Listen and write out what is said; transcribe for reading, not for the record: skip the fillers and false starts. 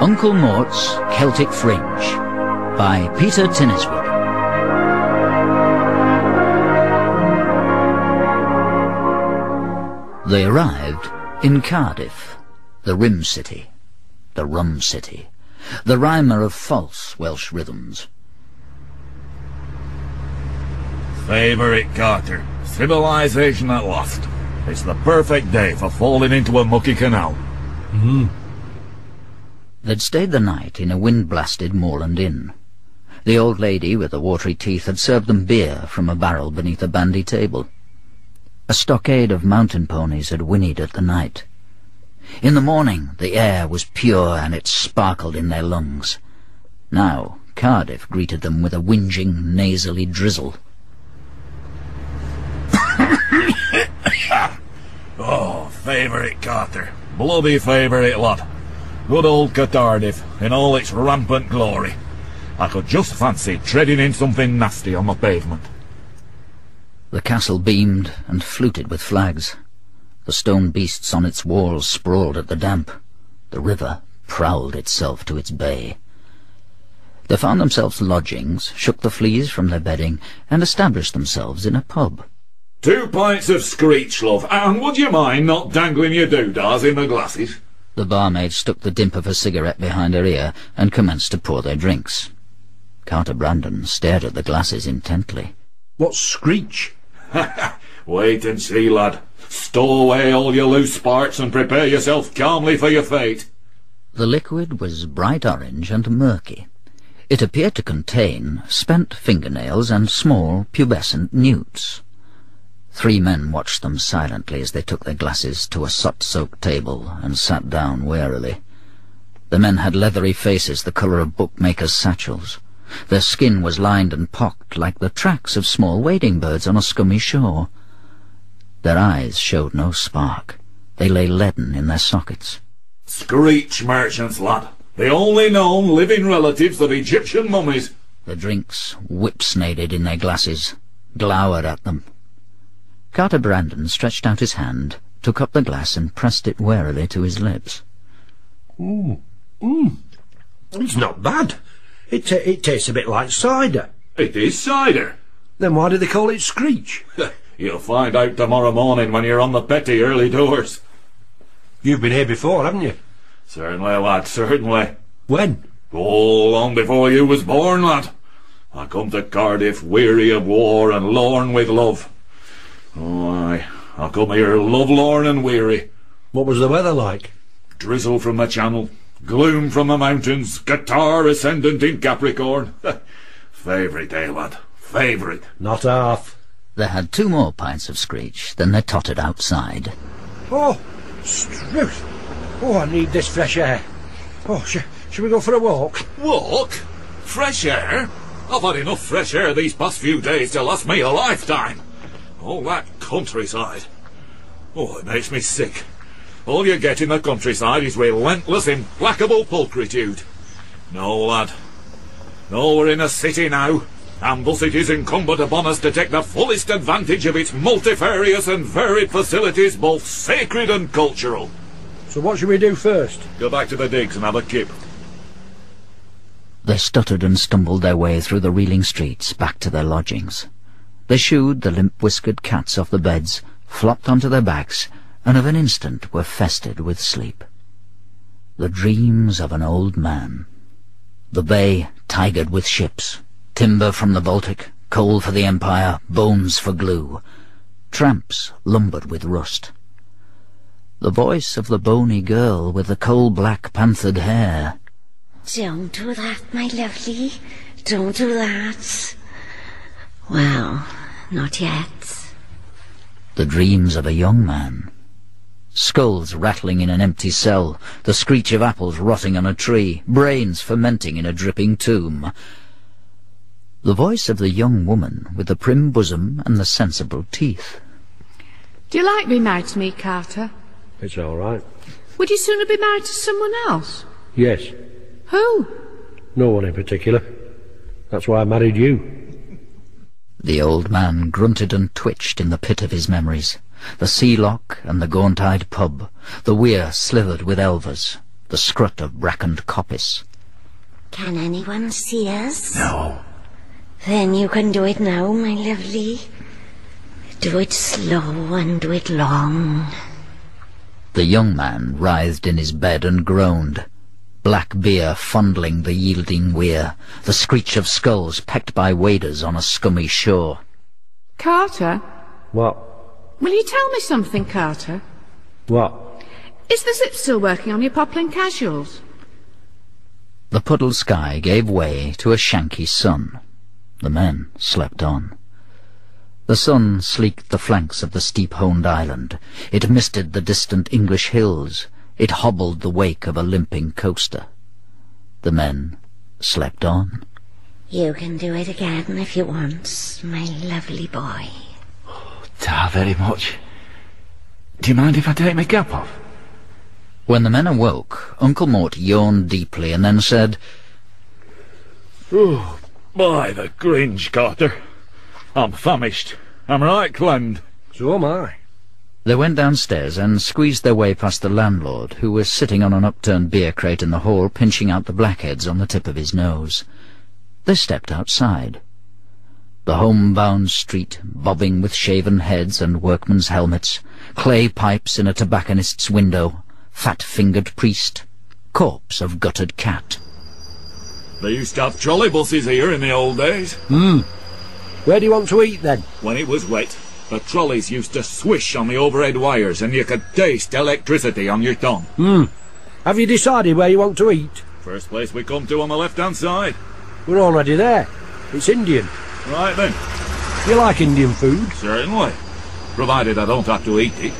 Uncle Mort's Celtic Fringe by Peter Tinniswood. They arrived in Cardiff, the Rim City, the Rum City, the rhymer of false Welsh rhythms. Favourite Carter, civilization at last. It's the perfect day for falling into a mucky canal. They'd stayed the night in a wind-blasted moorland inn. The old lady with the watery teeth had served them beer from a barrel beneath a bandy table. A stockade of mountain ponies had whinnied at the night. In the morning the air was pure and it sparkled in their lungs. Now Cardiff greeted them with a whinging, nasally drizzle. Oh, favourite Carter, bloody favourite lot. Good old Cardiff in all its rampant glory. I could just fancy treading in something nasty on the pavement. The castle beamed and fluted with flags. The stone beasts on its walls sprawled at the damp. The river prowled itself to its bay. They found themselves lodgings, shook the fleas from their bedding, and established themselves in a pub. 2 pints of Screech, love, and would you mind not dangling your doodahs in the glasses? The barmaid stuck the dimp of a cigarette behind her ear and commenced to pour their drinks. Carter Brandon stared at the glasses intently. What's Screech? Wait and see, lad. Stow away all your loose sparks and prepare yourself calmly for your fate. The liquid was bright orange and murky. It appeared to contain spent fingernails and small pubescent newts. 3 men watched them silently as they took their glasses to a soot-soaked table and sat down warily. The men had leathery faces the colour of bookmakers' satchels. Their skin was lined and pocked like the tracks of small wading birds on a scummy shore. Their eyes showed no spark. They lay leaden in their sockets. Screech merchants, lad. The only known living relatives of Egyptian mummies. The drinks whip-snaded in their glasses, glowered at them. Carter Brandon stretched out his hand, took up the glass and pressed it warily to his lips. It's not bad. It tastes a bit like cider. It is cider. Then why do they call it Screech? You'll find out tomorrow morning when you're on the petty early doors. You've been here before, haven't you? Certainly, lad, certainly. When? Oh, long before you was born, lad. I come to Cardiff weary of war and lorn with love. Oh, aye, I come here lovelorn and weary. What was the weather like? Drizzle from the channel, gloom from the mountains, guitar ascendant in Capricorn. Favourite day, lad, favourite. Not half. They had 2 more pints of Screech, then they tottered outside. Oh, Struth! Oh, I need this fresh air. Oh, shall we go for a walk? Walk? Fresh air? I've had enough fresh air these past few days to last me a lifetime. All that countryside. Oh, it makes me sick. All you get in the countryside is relentless, implacable pulchritude. No, lad. No, we're in a city now, and thus it is incumbent upon us to take the fullest advantage of its multifarious and varied facilities, both sacred and cultural. So what should we do first? Go back to the digs and have a kip. They stuttered and stumbled their way through the reeling streets back to their lodgings. They shooed the limp-whiskered cats off the beds, flopped onto their backs, and of an instant were festered with sleep. The dreams of an old man. The bay tigered with ships, timber from the Baltic, coal for the Empire, bones for glue. Tramps lumbered with rust. The voice of the bony girl with the coal-black panthered hair. Don't do that, my lovely. Don't do that. Well, not yet. The dreams of a young man. Skulls rattling in an empty cell, the screech of apples rotting on a tree, brains fermenting in a dripping tomb. The voice of the young woman with the prim bosom and the sensible teeth. Do you like being married to me, Carter? It's all right. Would you sooner be married to someone else? Yes. Who? No one in particular. That's why I married you. The old man grunted and twitched in the pit of his memories. The sea lock and the gaunt-eyed pub, the weir slithered with elvers, the scrut of brackened coppice. Can anyone see us? No. Then you can do it now, my lovely. Do it slow and do it long. The young man writhed in his bed and groaned. Black beer fondling the yielding weir, the screech of skulls pecked by waders on a scummy shore. Carter? What? Will you tell me something, Carter? What? Is the zip still working on your poplin casuals? The puddled sky gave way to a shanky sun. The men slept on. The sun sleeked the flanks of the steep-honed island. It misted the distant English hills. It hobbled the wake of a limping coaster. The men slept on. You can do it again if you want, my lovely boy. Ta very much. Do you mind if I take my cap off? When the men awoke, Uncle Mort yawned deeply and then said, Oh, by the Fringe, Carter. I'm famished. I'm right clemmed. So am I. They went downstairs and squeezed their way past the landlord, who was sitting on an upturned beer crate in the hall, pinching out the blackheads on the tip of his nose. They stepped outside. The homebound street, bobbing with shaven heads and workmen's helmets, clay pipes in a tobacconist's window, fat-fingered priest, corpse of gutted cat. They used to have trolley buses here in the old days. Where do you want to eat, then? When it was wet, the trolleys used to swish on the overhead wires and you could taste electricity on your tongue. Have you decided where you want to eat? First place we come to on the left-hand side. We're already there. It's Indian. Right then. You like Indian food? Certainly. Provided I don't have to eat it.